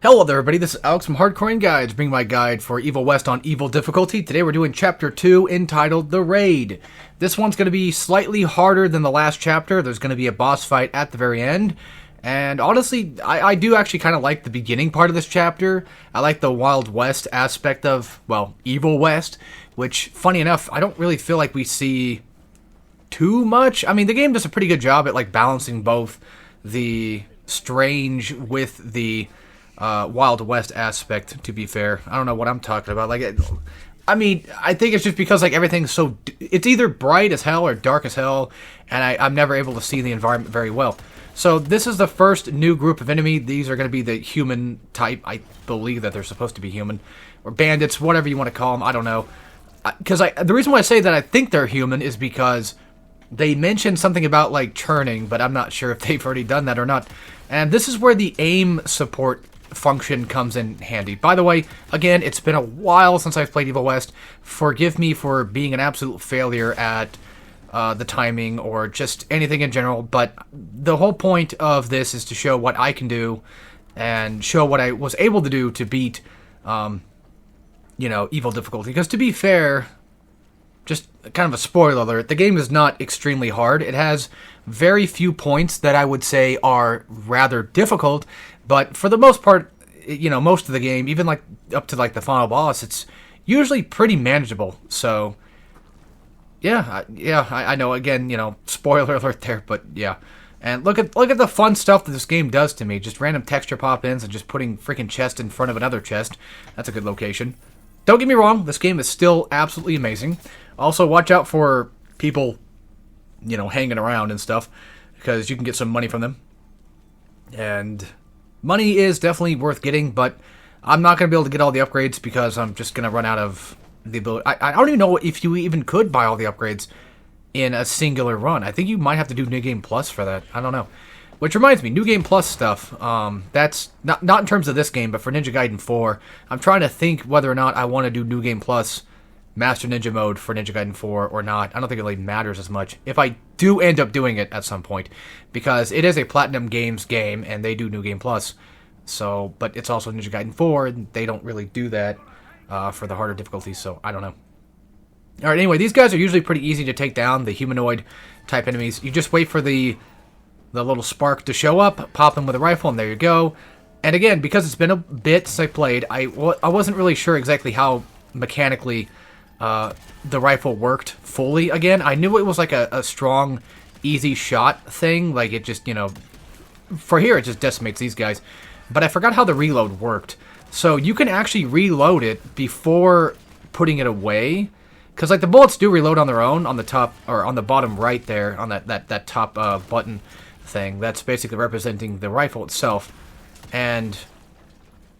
Hello there, everybody. This is Alex from Hardcore Guides, bringing my guide for Evil West on Evil difficulty. Today we're doing Chapter 2, entitled The Raid. This one's going to be slightly harder than the last chapter. There's going to be a boss fight at the very end. And honestly, I do actually kind of like the beginning part of this chapter. I like the Wild West aspect of, well, Evil West, which, funny enough, I don't really feel like we see too much. I mean, the game does a pretty good job at, like, balancing both the strange with the Wild West aspect, to be fair. I don't know what I'm talking about. I mean, I think it's just because, like, everything's so... It's either bright as hell or dark as hell, and I'm never able to see the environment very well. So this is the first new group of enemy. These are going to be the human type. I believe that they're supposed to be human. Or bandits, whatever you want to call them. I don't know. Because the reason why I say that I think they're human is because they mentioned something about, like, churning, but I'm not sure if they've already done that or not. And this is where the aim support function comes in handy. By the way, again, it's been a while since I've played Evil West. Forgive me for being an absolute failure at the timing or just anything in general, but the whole point of this is to show what I can do and show what I was able to do to beat, Evil difficulty. Because to be fair, just kind of a spoiler alert, the game is not extremely hard. It has very few points that I would say are rather difficult, but for the most part, most of the game, even like up to like the final boss, it's usually pretty manageable. So, I know. Again, spoiler alert there, but yeah. And look at the fun stuff that this game does to me. Just random texture pop-ins and just putting freaking chest in front of another chest. That's a good location. Don't get me wrong, this game is still absolutely amazing. Also, watch out for people, hanging around and stuff, because you can get some money from them. And money is definitely worth getting, but I'm not going to be able to get all the upgrades because I'm just going to run out of the ability. I don't even know if you even could buy all the upgrades in a singular run. I think you might have to do New Game Plus for that. I don't know. Which reminds me, New Game Plus stuff, that's not in terms of this game, but for Ninja Gaiden 4, I'm trying to think whether or not I want to do New Game Plus Master Ninja mode for Ninja Gaiden 4 or not. I don't think it really matters as much if I do end up doing it at some point, because it is a Platinum Games game, and they do New Game Plus. So, but it's also Ninja Gaiden 4, and they don't really do that for the harder difficulties, so I don't know. Alright, anyway, these guys are usually pretty easy to take down, the humanoid-type enemies. You just wait for the little spark to show up, pop them with a rifle, and there you go. And again, because it's been a bit since I played, I wasn't really sure exactly how mechanically the rifle worked fully. Again, I knew it was like a strong, easy shot thing. Like, it just, for here, it just decimates these guys. But I forgot how the reload worked. So you can actually reload it before putting it away. Because, like, the bullets do reload on their own on the top, or on the bottom right there, on that top button thing. That's basically representing the rifle itself. And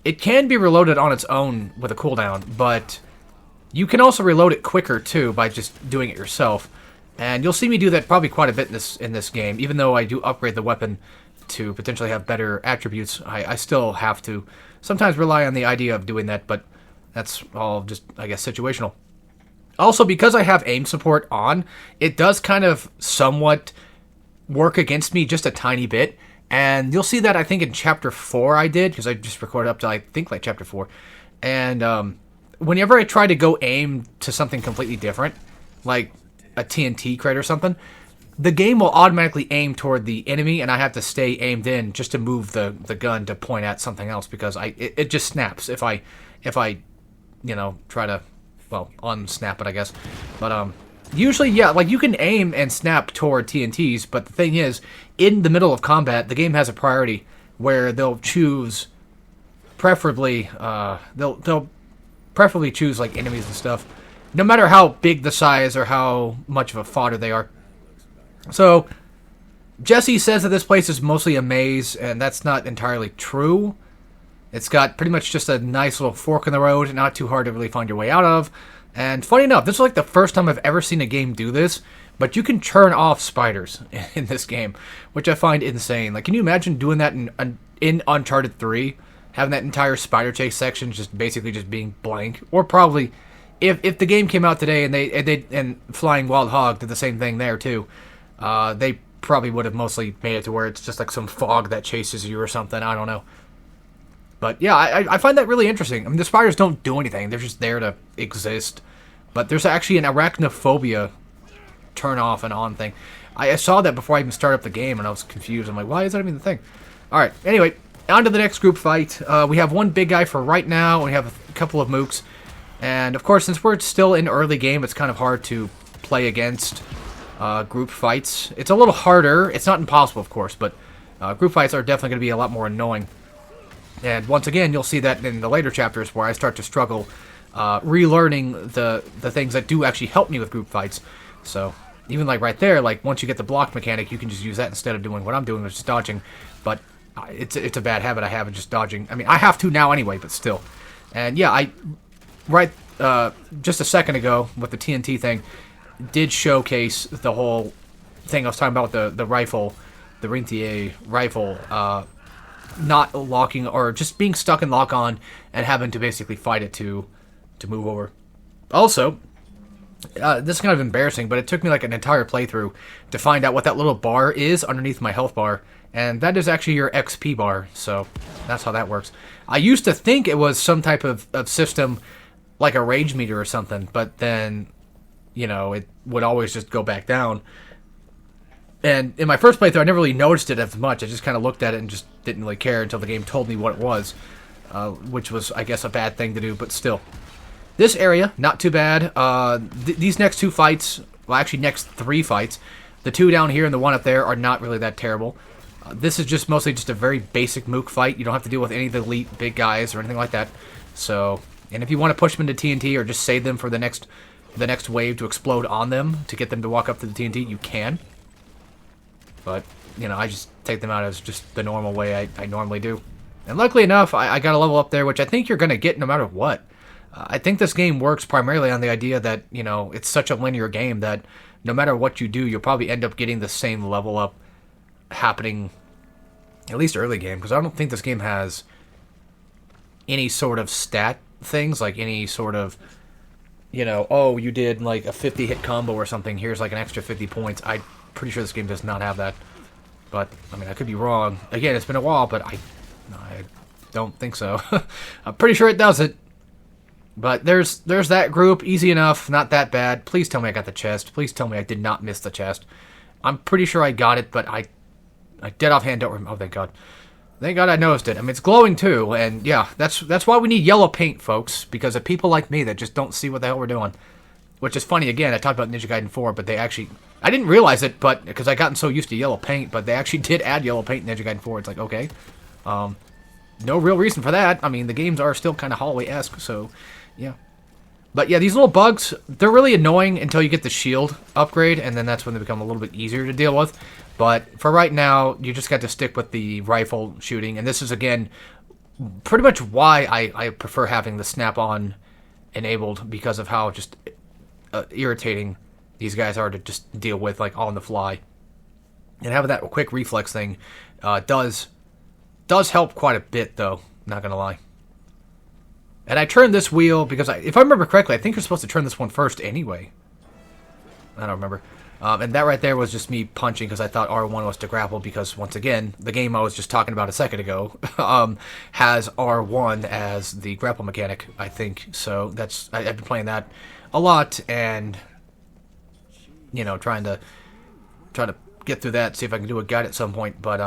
it can be reloaded on its own with a cooldown, but you can also reload it quicker, too, by just doing it yourself. And you'll see me do that probably quite a bit in this game. Even though I do upgrade the weapon to potentially have better attributes, I still have to sometimes rely on the idea of doing that, but that's all just, I guess, situational. Also, because I have aim support on, it does kind of somewhat work against me just a tiny bit. And you'll see that, I think, in Chapter 4 I did, because I just recorded up to, I think, like, Chapter 4. And whenever I try to go aim to something completely different, like a TNT crate or something, the game will automatically aim toward the enemy, and I have to stay aimed in just to move the gun to point at something else, because it just snaps if I try to, well, unsnap it, I guess. But usually, yeah, like, you can aim and snap toward TNTs, but the thing is, in the middle of combat, the game has a priority where they'll choose, preferably, they'll preferably choose, like, enemies and stuff, no matter how big the size or how much of a fodder they are. So, Jesse says that this place is mostly a maze, and that's not entirely true. It's got pretty much just a nice little fork in the road, not too hard to really find your way out of. And funny enough, this is like the first time I've ever seen a game do this, but you can turn off spiders in this game, which I find insane. Like, can you imagine doing that in Uncharted 3? Having that entire spider chase section just basically just being blank? Or probably, if the game came out today and Flying Wild Hog did the same thing there too, they probably would have mostly made it to where it's just like some fog that chases you or something. I don't know. But yeah, I find that really interesting. I mean, the spiders don't do anything. They're just there to exist. But there's actually an arachnophobia turn off and on thing. I saw that before I even started up the game, and I was confused. I'm like, why is that even the thing? Alright, anyway, on to the next group fight. We have one big guy for right now, and we have a couple of mooks. And, of course, since we're still in early game, it's kind of hard to play against group fights. It's a little harder. It's not impossible, of course, but group fights are definitely going to be a lot more annoying. And once again, you'll see that in the later chapters where I start to struggle relearning the things that do actually help me with group fights. So, even like right there, like once you get the block mechanic, you can just use that instead of doing what I'm doing, which is dodging. But it's a bad habit I have of just dodging. I mean, I have to now anyway, but still. And yeah, just a second ago with the TNT thing, did showcase the whole thing I was talking about with the rifle, the Rentier rifle, not locking or just being stuck in lock on and having to basically fight it to move over. Also, this is kind of embarrassing, but it took me like an entire playthrough to find out what that little bar is underneath my health bar, and that is actually your XP bar, so that's how that works. I used to think it was some type of system like a rage meter or something, but then, you know, it would always just go back down. And in my first playthrough, I never really noticed it as much. I just kind of looked at it and just didn't really care until the game told me what it was, which was, I guess, a bad thing to do, but still. This area, not too bad. These next two fights, well, actually next three fights, the two down here and the one up there are not really that terrible. This is just mostly just a very basic mook fight. You don't have to deal with any of the elite big guys or anything like that. So, and if you want to push them into TNT or just save them for the next wave to explode on them to get them to walk up to the TNT, you can. But, you know, I just take them out as just the normal way I normally do. And luckily enough, I got a level up there, which I think you're going to get no matter what. I think this game works primarily on the idea that, you know, it's such a linear game that no matter what you do, you'll probably end up getting the same level up happening, at least early game, because I don't think this game has any sort of stat things, like any sort of, you know, oh, you did like a 50 hit combo or something, here's like an extra 50 points. I'm pretty sure this game does not have that, but I mean, I could be wrong. Again, it's been a while, but I don't think so. I'm pretty sure it does it. But there's that group, easy enough, not that bad. Please tell me I got the chest. Please tell me I did not miss the chest. I'm pretty sure I got it, but I dead offhand don't remember. Oh, thank God. Thank God I noticed it. I mean, it's glowing too, and yeah, that's why we need yellow paint, folks, because of people like me that just don't see what the hell we're doing. Which is funny, again, I talked about Ninja Gaiden 4, but they actually... I didn't realize it, but because I gotten so used to yellow paint, but they actually did add yellow paint in Ninja Gaiden 4. It's like, okay. No real reason for that. I mean, the games are still kind of Holloway-esque, so... yeah. But yeah, these little bugs, they're really annoying until you get the shield upgrade, and then that's when they become a little bit easier to deal with. But for right now, you just got to stick with the rifle shooting, and this is, again, pretty much why I prefer having the snap-on enabled, because of how just irritating these guys are to just deal with, like, on the fly. And having that quick reflex thing does help quite a bit, though, not gonna lie. And I turned this wheel because, if I remember correctly, I think you're supposed to turn this one first anyway. I don't remember. And that right there was just me punching because I thought R1 was to grapple because, once again, the game I was just talking about a second ago has R1 as the grapple mechanic, I think. So I've been playing that a lot and, you know, trying to get through that, see if I can do a guide at some point. But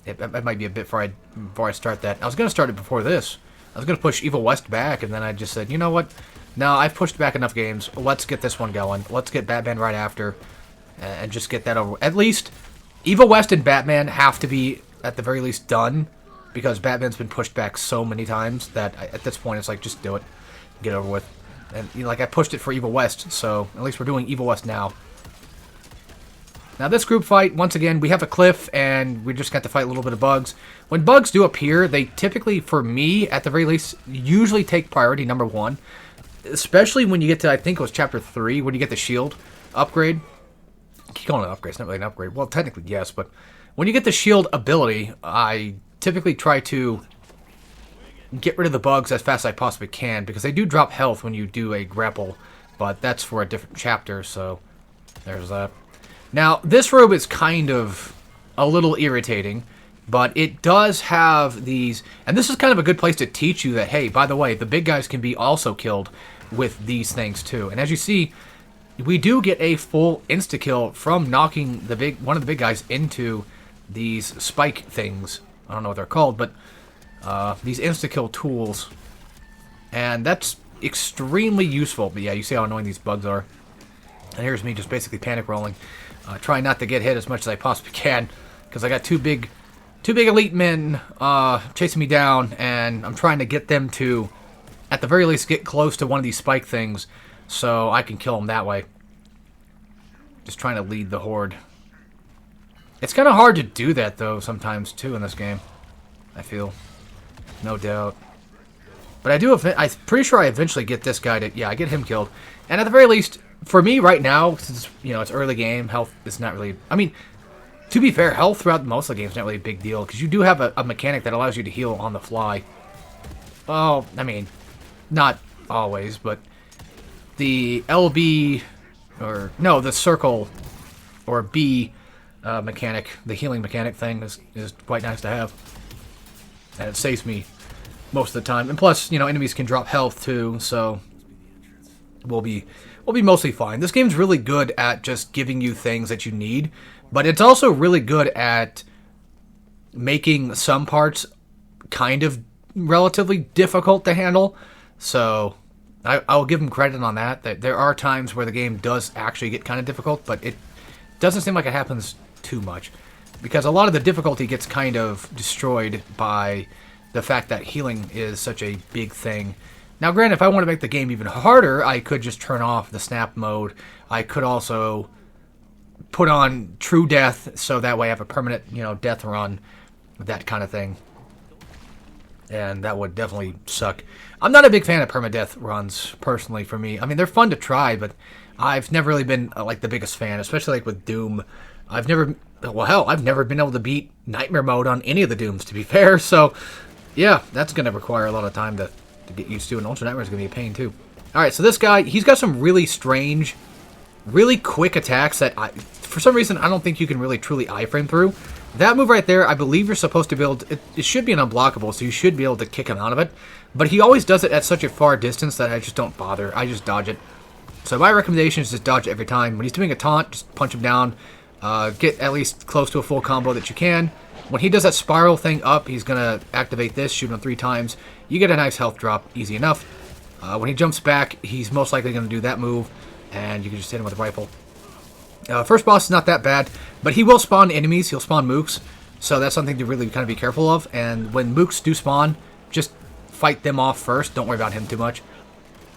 it might be a bit before I start that. I was going to start it before this. I was going to push Evil West back, and then I just said, you know what? No, I've pushed back enough games. Let's get this one going. Let's get Batman right after, and just get that over. At least, Evil West and Batman have to be, at the very least, done, because Batman's been pushed back so many times that at this point it's like, just do it. Get over with. And, you know, like, I pushed it for Evil West, so at least we're doing Evil West now. Now, this group fight, once again, we have a cliff, and we just got to fight a little bit of bugs. When bugs do appear, they typically, for me, at the very least, usually take priority number 1. Especially when you get to, I think it was Chapter 3, when you get the shield upgrade. I keep calling it an upgrade, it's not really an upgrade. Well, technically, yes, but when you get the shield ability, I typically try to get rid of the bugs as fast as I possibly can, because they do drop health when you do a grapple, but that's for a different chapter, so there's that. Now, this robe is kind of a little irritating, But it does have these, and this is kind of a good place to teach you that, hey, by the way, the big guys can be also killed with these things too. And as you see, we do get a full insta-kill from knocking one of the big guys into these spike things. I don't know what they're called, but these insta-kill tools. And that's extremely useful. But yeah, you see how annoying these bugs are. And here's me just basically panic rolling. Trying not to get hit as much as I possibly can. Because I got two big elite men chasing me down. And I'm trying to get them to, at the very least, get close to one of these spike things. So I can kill them that way. Just trying to lead the horde. It's kind of hard to do that, though, sometimes, too, in this game. I feel. No doubt. But I'm pretty sure I eventually get this guy to... Yeah, I get him killed. And at the very least, for me right now, since, it's early game, health is not really... I mean, to be fair, health throughout most of the game is not really a big deal. Because you do have a mechanic that allows you to heal on the fly. Well, I mean, not always, but... The LB... Or, no, the circle... Or B... mechanic, the healing mechanic thing is quite nice to have. And it saves me most of the time. And plus, enemies can drop health too, so we'll be mostly fine. This game's really good at just giving you things that you need, but it's also really good at making some parts kind of relatively difficult to handle. So I'll give them credit on that. There are times where the game does actually get kind of difficult, but it doesn't seem like it happens too much, because a lot of the difficulty gets kind of destroyed by the fact that healing is such a big thing. Now, granted, if I want to make the game even harder, I could just turn off the snap mode. I could also put on true death, so that way I have a permanent, death run, that kind of thing. And that would definitely suck. I'm not a big fan of permadeath runs, personally, for me. I mean, they're fun to try, but I've never really been, like, the biggest fan, especially, like, with Doom. I've never been able to beat Nightmare Mode on any of the Dooms, to be fair, so, yeah, that's going to require a lot of time to get used to, and Ultra Nightmare is going to be a pain, too. Alright, so this guy, he's got some really strange, really quick attacks that, for some reason, I don't think you can really truly iframe through. That move right there, I believe you're supposed to be able to, it should be an unblockable, so you should be able to kick him out of it, but he always does it at such a far distance that I just don't bother. I just dodge it. So my recommendation is just dodge it every time. When he's doing a taunt, just punch him down. Get at least close to a full combo that you can. When he does that spiral thing up, he's going to activate this, shoot him 3 times. You get a nice health drop, easy enough. When he jumps back, he's most likely going to do that move, and you can just hit him with a rifle. First boss is not that bad, but he will spawn enemies. He'll spawn mooks, so that's something to really kind of be careful of. And when mooks do spawn, just fight them off first. Don't worry about him too much.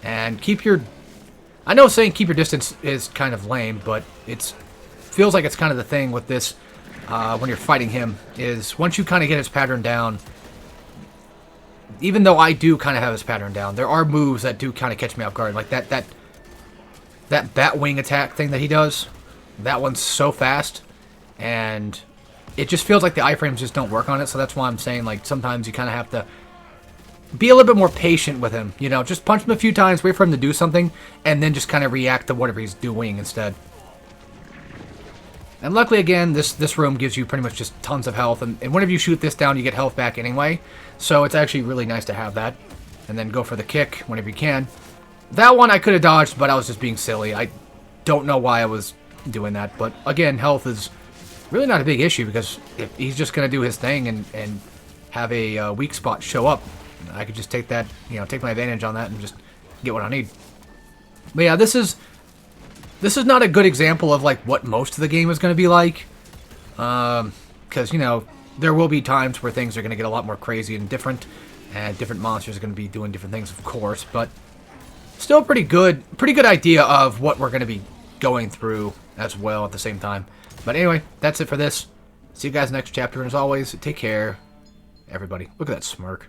And keep your... I know saying keep your distance is kind of lame, but it's... feels like it's kind of the thing with this when you're fighting him, is once you kind of get his pattern down, even though I do kind of have his pattern down, there are moves that do kind of catch me off guard, like that bat wing attack thing that he does. That one's so fast, and it just feels like the iframes just don't work on it, so that's why I'm saying, like, sometimes you kind of have to be a little bit more patient with him, just punch him a few times, wait for him to do something, and then just kind of react to whatever he's doing instead. And luckily, again, this room gives you pretty much just tons of health. And whenever you shoot this down, you get health back anyway. So it's actually really nice to have that. And then go for the kick whenever you can. That one I could have dodged, but I was just being silly. I don't know why I was doing that. But again, health is really not a big issue, because if he's just going to do his thing and have a weak spot show up, I could just take that, take my advantage on that and just get what I need. But yeah, this is not a good example of, like, what most of the game is going to be like. Because, there will be times where things are going to get a lot more crazy and different monsters are going to be doing different things, of course. But still pretty good idea of what we're going to be going through as well at the same time. But anyway, that's it for this. See you guys next chapter, and as always, take care, everybody. Look at that smirk.